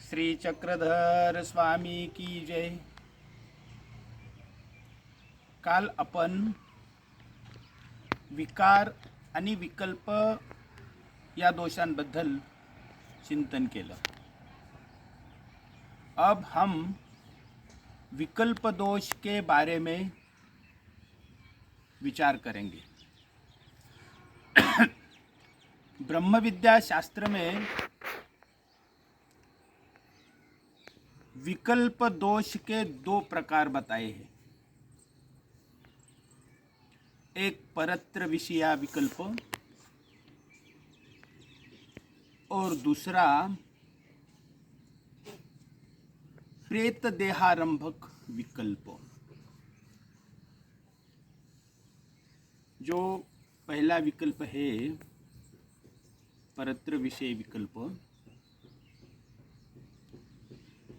श्री चक्रधर स्वामी की जय। काल आपण विकार आणि विकल्प या दोषांबद्दल चिंतन केलं। अब हम विकल्प दोष के बारे में विचार करेंगे। ब्रह्म विद्या शास्त्र में विकल्प दोष के दो प्रकार बताए हैं। एक परत्र विषया विकल्प और दूसरा प्रेत देहारंभक विकल्प। जो पहला विकल्प है परत्र विषय विकल्प,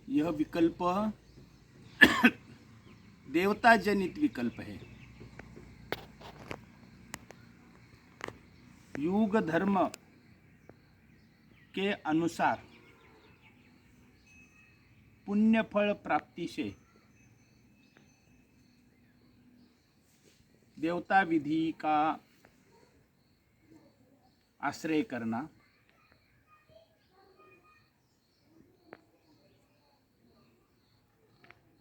यह विकल्प देवता जनित विकल्प है। युग धर्म के अनुसार पुण्य फल प्राप्ति से देवता विधि का आश्रय करना,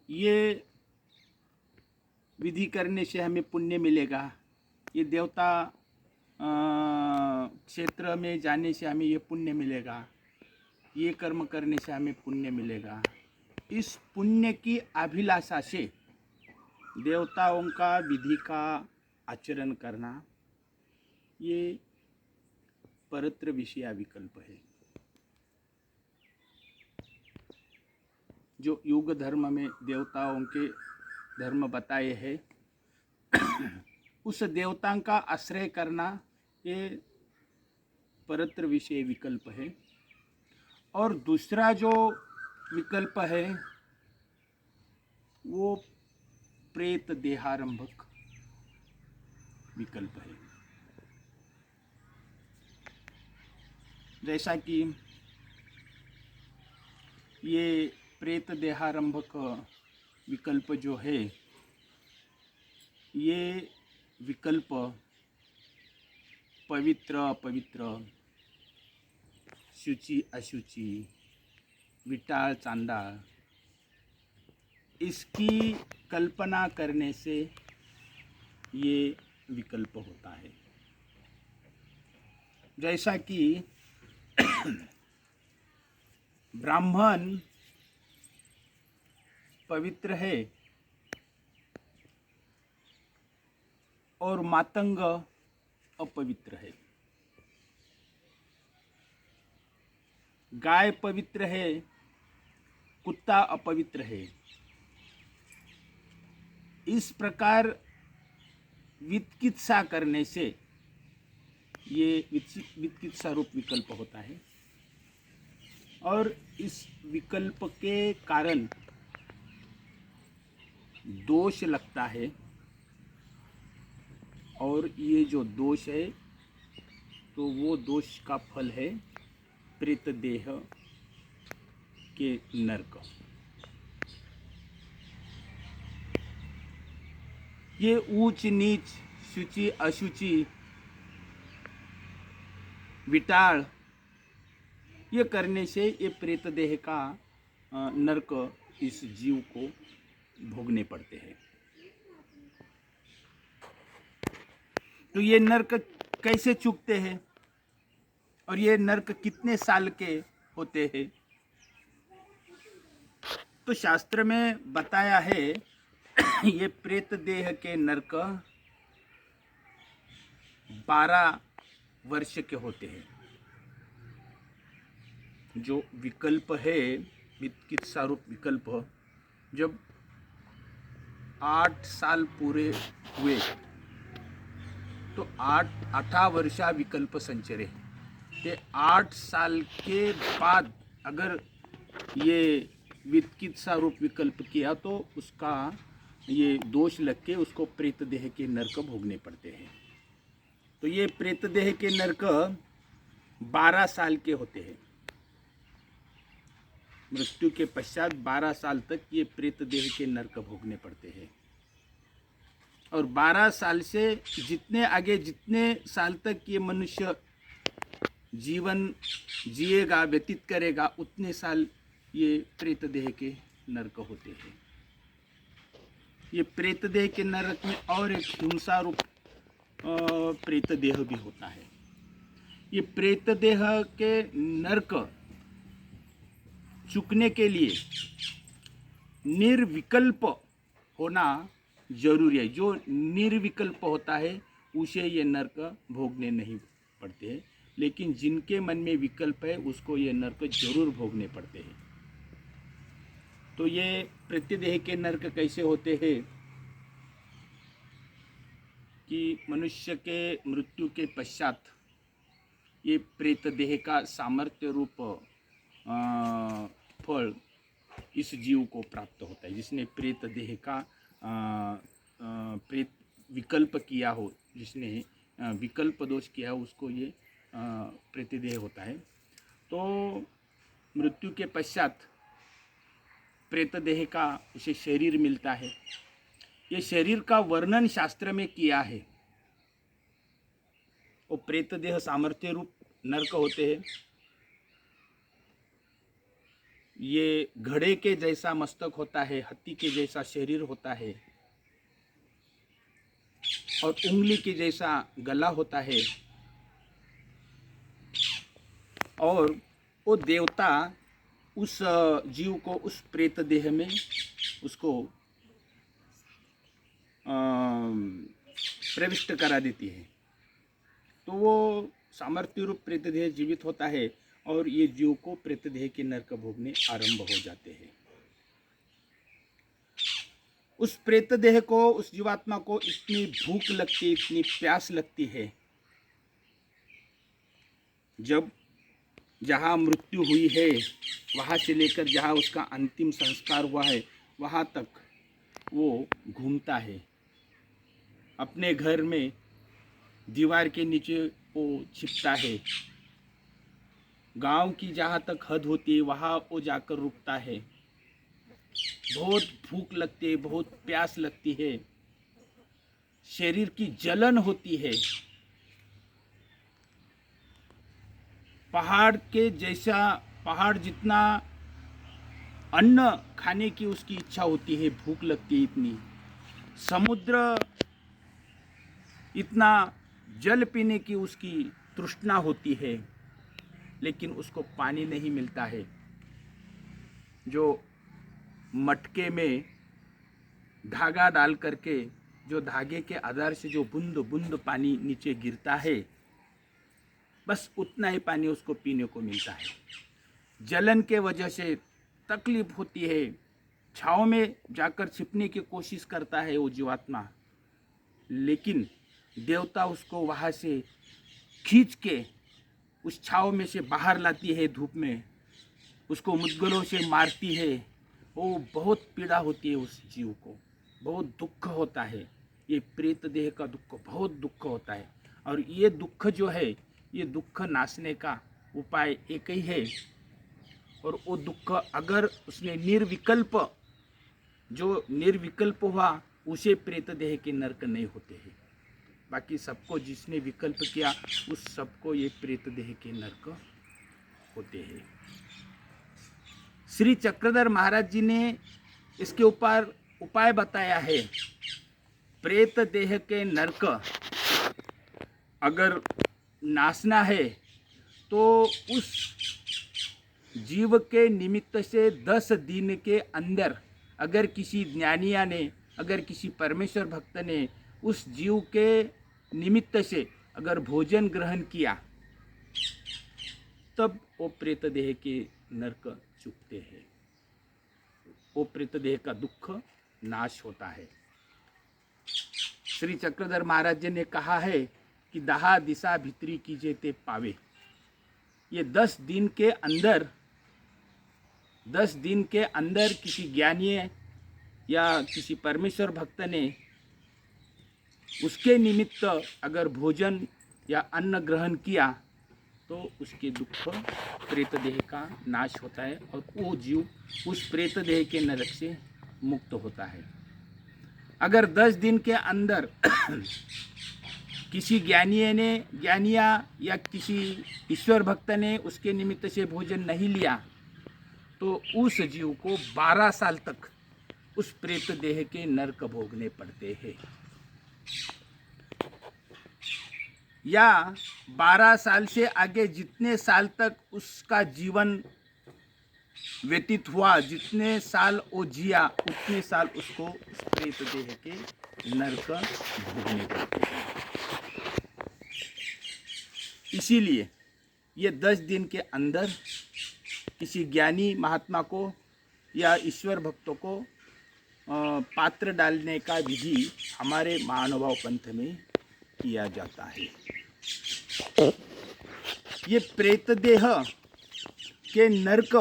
ये विधि करने से हमें पुण्य मिलेगा। ये देवता क्षेत्र में जाने से हमें ये पुण्य मिलेगा। ये कर्म करने से हमें पुण्य मिलेगा। इस पुण्य की अभिलाषा से देवताओं का विधि का आचरण करना, ये परत्र विषया विकल्प है। जो युग धर्म में देवताओं के धर्म बताए हैं, उस देवताओं का आश्रय करना ये परत्र विषय विकल्प है। और दूसरा जो विकल्प है वो प्रेत देहारंभक विकल्प है। जैसा कि ये प्रेत देहारंभक विकल्प जो है, ये विकल्प पवित्र अपवित्र, शुचि अशुचि, विटाल चांडाल, इसकी कल्पना करने से ये विकल्प होता है। जैसा कि ब्राह्मण पवित्र है और मातंग अपवित्र है। गाय पवित्र है, कुत्ता अपवित्र है। इस प्रकार विचिकित्सा करने से ये विचिकित्सा रूप विकल्प होता है। और इस विकल्प के कारण दोष लगता है, और ये जो दोष है तो वो दोष का फल है प्रेत देह के नरक। ये ऊंच नीच, शुचि अशुचि, विटाल, ये करने से ये प्रेत देह का नरक इस जीव को भोगने पड़ते हैं। तो ये नरक कैसे चुकते हैं और ये नरक कितने साल के होते हैं? तो शास्त्र में बताया है ये प्रेत देह के नरक 12 वर्ष के होते हैं। जो विकल्प है विचिकित्सा रूप विकल्प, जब 8 साल पूरे हुए तो 8 वर्षा विकल्प संचरे। ते 8 साल के बाद अगर ये विचिकित्सा रूप विकल्प किया तो उसका ये दोष लग के उसको प्रेत देह के नरक भोगने पड़ते हैं। तो ये प्रेत देह के नरक 12 साल के होते हैं। मृत्यु के पश्चात 12 साल तक ये प्रेत देह के नरक भोगने पड़ते हैं। और 12 साल से जितने आगे जितने साल तक ये मनुष्य जीवन जिएगा, व्यतीत करेगा, उतने साल ये प्रेत देह के नरक होते हैं। ये प्रेत देह के नरक में और एक हिंसा रूप प्रेत देह भी होता है। ये प्रेत देह के नरक चुकने के लिए निर्विकल्प होना जरूरी है। जो निर्विकल्प होता है उसे ये नरक भोगने नहीं पड़ते हैं, लेकिन जिनके मन में विकल्प है उसको ये नरक जरूर भोगने पड़ते हैं। तो ये प्रतिदेह के नरक कैसे होते हैं कि मनुष्य के मृत्यु के पश्चात ये प्रेत देह का सामर्थ्य रूप फल इस जीव को प्राप्त होता है। जिसने प्रेत देह का प्रेत विकल्प किया हो, जिसने विकल्प दोष किया हो, उसको ये प्रेत देह होता है। तो मृत्यु के पश्चात प्रेत देह का उसे शरीर मिलता है। ये शरीर का वर्णन शास्त्र में किया है। वो प्रेत देह सामर्थ्य रूप नरक होते हैं। ये घड़े के जैसा मस्तक होता है, हाथी के जैसा शरीर होता है और उंगली के जैसा गला होता है। और वो देवता उस जीव को उस प्रेत देह में उसको प्रविष्ट करा देती है। तो वो सामर्थ्य रूप प्रेत देह जीवित होता है और ये जीव को प्रेत देह के नरक भोगने आरंभ हो जाते हैं। उस प्रेत देह को, उस जीवात्मा को इतनी भूख लगती, इतनी प्यास लगती है, जब जहाँ मृत्यु हुई है वहाँ से लेकर जहाँ उसका अंतिम संस्कार हुआ है वहाँ तक वो घूमता है। अपने घर में दीवार के नीचे वो छिपता है। गांव की जहाँ तक हद होती है वहाँ वो जाकर रुकता है। बहुत भूख लगती है, बहुत प्यास लगती है, शरीर की जलन होती है। पहाड़ जितना अन्न खाने की उसकी इच्छा होती है, भूख लगती है इतनी। समुद्र इतना जल पीने की उसकी तृष्णा होती है, लेकिन उसको पानी नहीं मिलता है। जो मटके में धागा डाल करके जो धागे के आधार से जो बूंद बूंद पानी नीचे गिरता है, बस उतना ही पानी उसको पीने को मिलता है। जलन के वजह से तकलीफ होती है, छाँव में जाकर छिपने की कोशिश करता है वो जीवात्मा, लेकिन देवता उसको वहाँ से खींच के उस छाँव में से बाहर लाती है। धूप में उसको मुद्गलों से मारती है। वो बहुत पीड़ा होती है उस जीव को, बहुत दुख होता है। ये प्रेत देह का दुख बहुत दुख होता है। और ये दुख जो है, ये दुख नाशने का उपाय एक ही है। और वो दुख अगर उसने निर्विकल्प हुआ, उसे प्रेत देह के नरक नहीं होते हैं। बाकी सबको जिसने विकल्प किया उस सबको ये प्रेत देह के नरक होते हैं। श्री चक्रधर महाराज जी ने इसके ऊपर उपाय बताया है। प्रेत देह के नरक अगर नाशना है तो उस जीव के निमित्त से 10 दिन के अंदर अगर किसी ज्ञानिया ने, अगर किसी परमेश्वर भक्त ने उस जीव के निमित्त से अगर भोजन ग्रहण किया, तब वो प्रेत देह के नरक चुकते हैं। वो प्रेत देह का दुख नाश होता है। श्री चक्रधर महाराज जी ने कहा है कि 10 दिशा भित्री कीजे ते पावे। ये 10 दिन के अंदर किसी ज्ञानी या किसी परमेश्वर भक्त ने उसके निमित्त अगर भोजन या अन्न ग्रहण किया तो उसके दुख प्रेत देह का नाश होता है और वो जीव उस प्रेत देह के नरक से मुक्त होता है। अगर 10 दिन के अंदर किसी ज्ञानिया या किसी ईश्वर भक्त ने उसके निमित्त से भोजन नहीं लिया तो उस जीव को 12 साल तक उस प्रेत देह के नरक भोगने पड़ते हैं। या 12 साल से आगे जितने साल तक उसका जीवन व्यतीत हुआ, जितने साल वो जिया, उतने साल उसको उस प्रेत देह के नरक भोगने पड़ते हैं। इसीलिए ये 10 दिन के अंदर किसी ज्ञानी महात्मा को या ईश्वर भक्तों को पात्र डालने का विधि हमारे महानुभाव पंथ में किया जाता है। ये प्रेत देह के नरक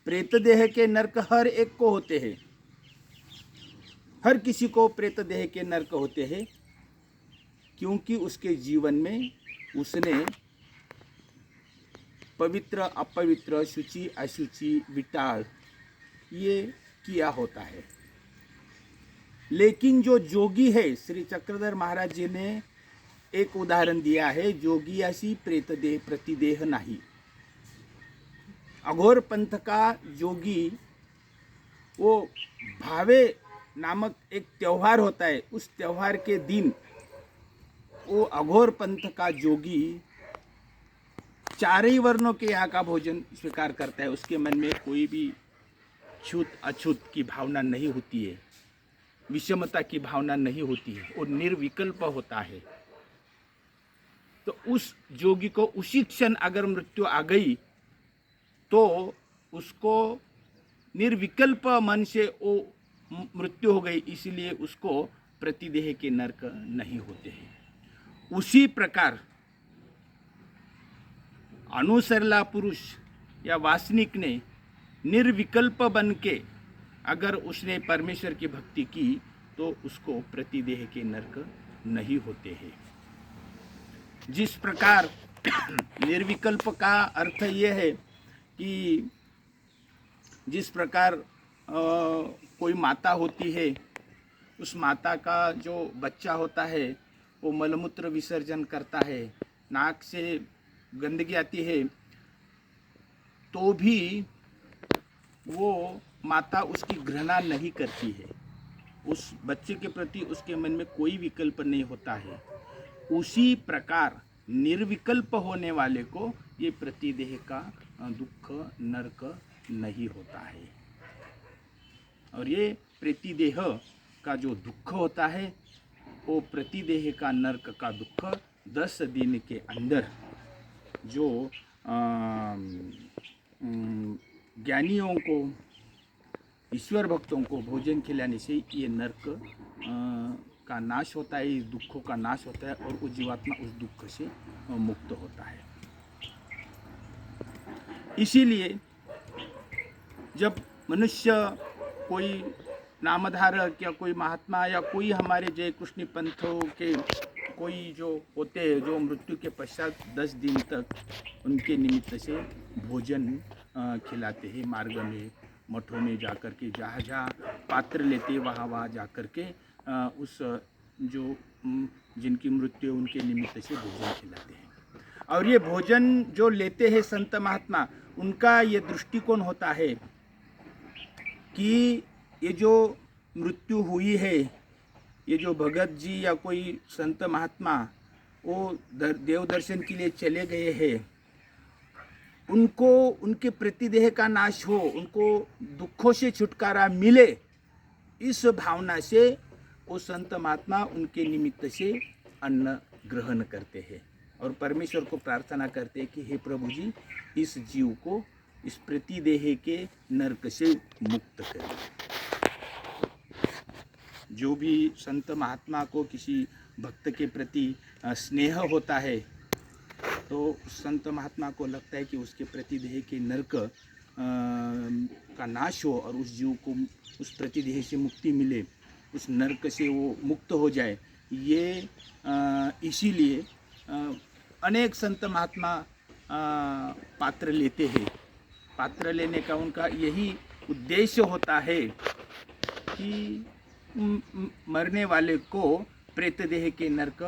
प्रेत देह के नरक हर एक को होते हैं, हर किसी को प्रेत देह के नरक होते हैं, क्योंकि उसके जीवन में उसने पवित्र अपवित्र, शुचि अशुचि, विटाल ये किया होता है। लेकिन जो जोगी है, श्री चक्रधर महाराज जी ने एक उदाहरण दिया है, जोगी अशी प्रेत देह प्रतिदेह नाही। अघोर पंथ का जोगी, वो भावे नामक एक त्यौहार होता है, उस त्यौहार के दिन वो अघोर पंथ का जोगी 4 ही वर्णों के यहाँ का भोजन स्वीकार करता है। उसके मन में कोई भी छूत अछूत की भावना नहीं होती है, विषमता की भावना नहीं होती है, वो निर्विकल्प होता है। तो उस जोगी को उसी क्षण अगर मृत्यु आ गई तो उसको निर्विकल्प मन से वो मृत्यु हो गई, इसलिए उसको प्रतिदेह के नरक नहीं होते हैं। उसी प्रकार अनुसरला पुरुष या वासनिक ने निर्विकल्प बन के अगर उसने परमेश्वर की भक्ति की तो उसको प्रतिदेह के नरक नहीं होते हैं। जिस प्रकार निर्विकल्प का अर्थ ये है कि जिस प्रकार कोई माता होती है, उस माता का जो बच्चा होता है वो मलमूत्र विसर्जन करता है, नाक से गंदगी आती है, तो भी वो माता उसकी घृणा नहीं करती है, उस बच्चे के प्रति उसके मन में कोई विकल्प नहीं होता है। उसी प्रकार निर्विकल्प होने वाले को ये प्रतिदेह का दुख नरक नहीं होता है। और ये प्रतिदेह का जो दुख होता है वो प्रतिदेह का नरक का दुख 10 दिन के अंदर जो ज्ञानियों को, ईश्वर भक्तों को भोजन खिलाने से ये नरक का नाश होता है, इस दुखों का नाश होता है और वो जीवात्मा उस दुख से मुक्त होता है। इसीलिए जब मनुष्य कोई नामधारक या कोई महात्मा या कोई हमारे जय कृष्ण पंथों के कोई जो होते हैं, जो मृत्यु के पश्चात 10 दिन तक उनके निमित्त से भोजन खिलाते हैं, मार्ग में मठों में जाकर के जहाँ जहाँ पात्र लेते वहाँ जाकर के उस जो जिनकी मृत्यु उनके निमित्त से भोजन खिलाते हैं। और ये भोजन जो लेते हैं संत महात्मा, उनका ये दृष्टिकोण होता है कि ये जो मृत्यु हुई है, ये जो भगत जी या कोई संत महात्मा वो देव दर्शन के लिए चले गए हैं, उनको उनके प्रतिदेह का नाश हो, उनको दुखों से छुटकारा मिले, इस भावना से वो संत महात्मा उनके निमित्त से अन्न ग्रहण करते हैं और परमेश्वर को प्रार्थना करते हैं कि हे प्रभु जी, इस जीव को इस प्रतिदेह के नरक से मुक्त करें। जो भी संत महात्मा को किसी भक्त के प्रति स्नेह होता है तो संत महात्मा को लगता है कि उसके प्रतिदेह के नरक का नाश हो और उस जीव को उस प्रतिदेह से मुक्ति मिले, उस नरक से वो मुक्त हो जाए। ये इसीलिए अनेक संत महात्मा पात्र लेते हैं। पात्र लेने का उनका यही उद्देश्य होता है कि मरने वाले को प्रेत देह के नरक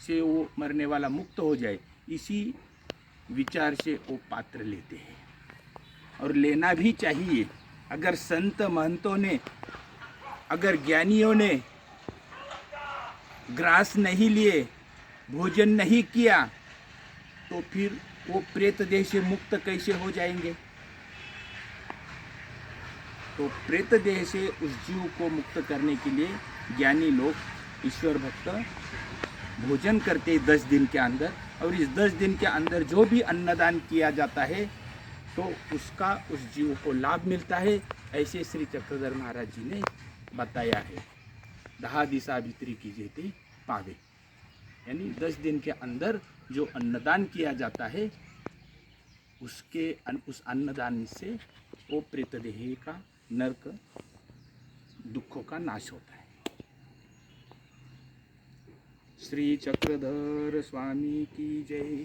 से वो मरने वाला मुक्त हो जाए, इसी विचार से वो पात्र लेते हैं और लेना भी चाहिए। अगर संत महंतों ने, अगर ज्ञानियों ने ग्रास नहीं लिए, भोजन नहीं किया, तो फिर वो प्रेत देह से मुक्त कैसे हो जाएंगे? तो प्रेत देह से उस जीव को मुक्त करने के लिए ज्ञानी लोग, ईश्वर भक्त भोजन करते 10 दिन के अंदर, और इस 10 दिन के अंदर जो भी अन्नदान किया जाता है तो उसका उस जीव को लाभ मिलता है। ऐसे श्री चक्रधर महाराज जी ने बताया है। 10 दिशा भीतरी की जेते पावे, यानी 10 दिन के अंदर जो अन्नदान किया जाता है उसके उस अन्नदान से वो प्रेत देह का नरक दुखों का नाश होता है। श्री चक्रधर स्वामी की जय।